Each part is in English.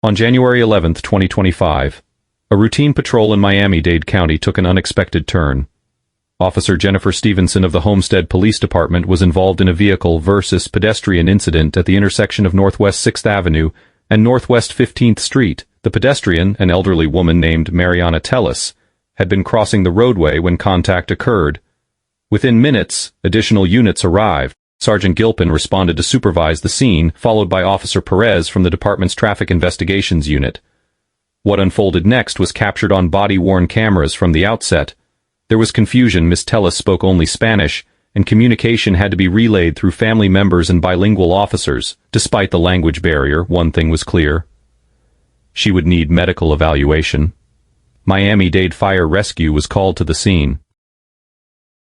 On January 11, 2025, a routine patrol in Miami-Dade County took an unexpected turn. Officer Jennifer Stevenson of the Homestead Police Department was involved in a vehicle versus pedestrian incident at the intersection of Northwest 6th Avenue and Northwest 15th Street. The pedestrian, an elderly woman named Mariana Tellis, had been crossing the roadway when contact occurred. Within minutes, additional units arrived. Sergeant Gilpin responded to supervise the scene, followed by Officer Perez from the department's Traffic Investigations Unit. What unfolded next was captured on body-worn cameras from the outset. There was confusion. Miss Tellis spoke only Spanish, and communication had to be relayed through family members and bilingual officers. Despite the language barrier, one thing was clear. She would need medical evaluation. Miami-Dade Fire Rescue was called to the scene.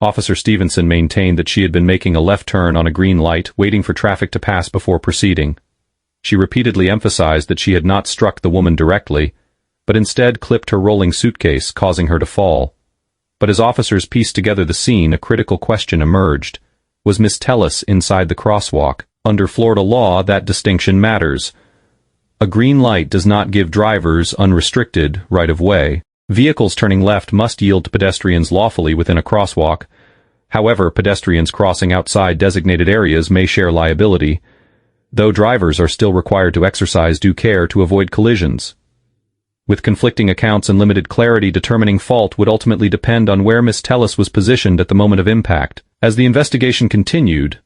Officer Stevenson maintained that she had been making a left turn on a green light, waiting for traffic to pass before proceeding. She repeatedly emphasized that she had not struck the woman directly, but instead clipped her rolling suitcase, causing her to fall. But as officers pieced together the scene, a critical question emerged. Was Miss Tellis inside the crosswalk? Under Florida law, that distinction matters. A green light does not give drivers unrestricted right-of-way. Vehicles turning left must yield to pedestrians lawfully within a crosswalk. However, pedestrians crossing outside designated areas may share liability, though drivers are still required to exercise due care to avoid collisions. With conflicting accounts and limited clarity, determining fault would ultimately depend on where Miss Tellis was positioned at the moment of impact. As the investigation continued,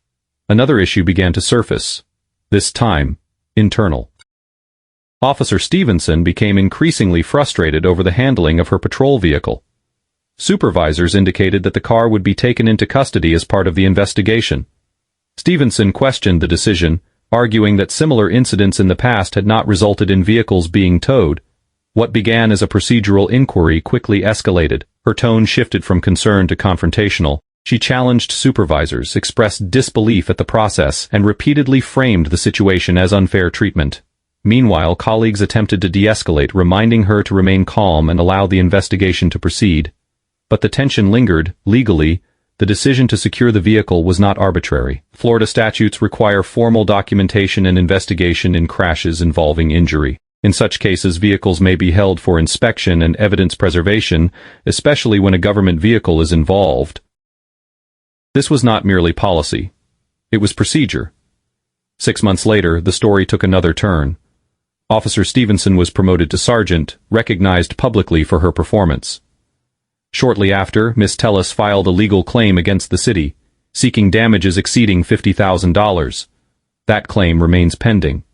another issue began to surface, this time internal. Officer Stevenson became increasingly frustrated over the handling of her patrol vehicle. Supervisors indicated that the car would be taken into custody as part of the investigation. Stevenson questioned the decision, arguing that similar incidents in the past had not resulted in vehicles being towed. What began as a procedural inquiry quickly escalated. Her tone shifted from concern to confrontational. She challenged supervisors, expressed disbelief at the process, and repeatedly framed the situation as unfair treatment. Meanwhile, colleagues attempted to de-escalate, reminding her to remain calm and allow the investigation to proceed. But the tension lingered. Legally, the decision to secure the vehicle was not arbitrary. Florida statutes require formal documentation and investigation in crashes involving injury. In such cases, vehicles may be held for inspection and evidence preservation, especially when a government vehicle is involved. This was not merely policy. It was procedure. 6 months later, the story took another turn. Officer Stevenson was promoted to sergeant, recognized publicly for her performance. Shortly after, Miss Tellis filed a legal claim against the city, seeking damages exceeding $50,000. That claim remains pending.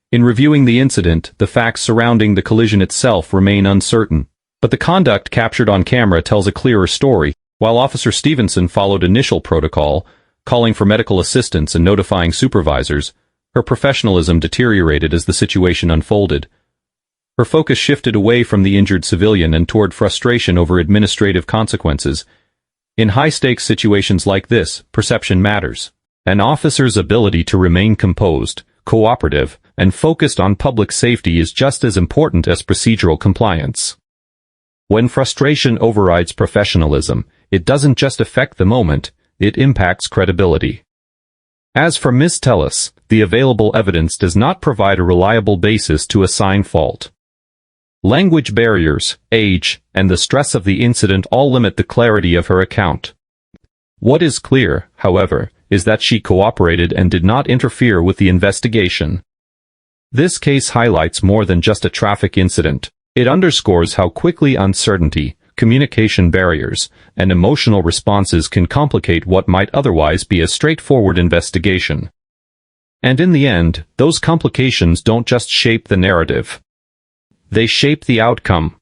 In reviewing the incident, the facts surrounding the collision itself remain uncertain, but the conduct captured on camera tells a clearer story. While Officer Stevenson followed initial protocol, calling for medical assistance and notifying supervisors, her professionalism deteriorated as the situation unfolded. Her focus shifted away from the injured civilian and toward frustration over administrative consequences. In high-stakes situations like this, perception matters. An officer's ability to remain composed, cooperative, and focused on public safety is just as important as procedural compliance. When frustration overrides professionalism, it doesn't just affect the moment, it impacts credibility. As for Ms. Tellis, the available evidence does not provide a reliable basis to assign fault. Language barriers, age, and the stress of the incident all limit the clarity of her account. What is clear, however, is that she cooperated and did not interfere with the investigation. This case highlights more than just a traffic incident. It underscores how quickly uncertainty, communication barriers, and emotional responses can complicate what might otherwise be a straightforward investigation. And in the end, those complications don't just shape the narrative. They shape the outcome.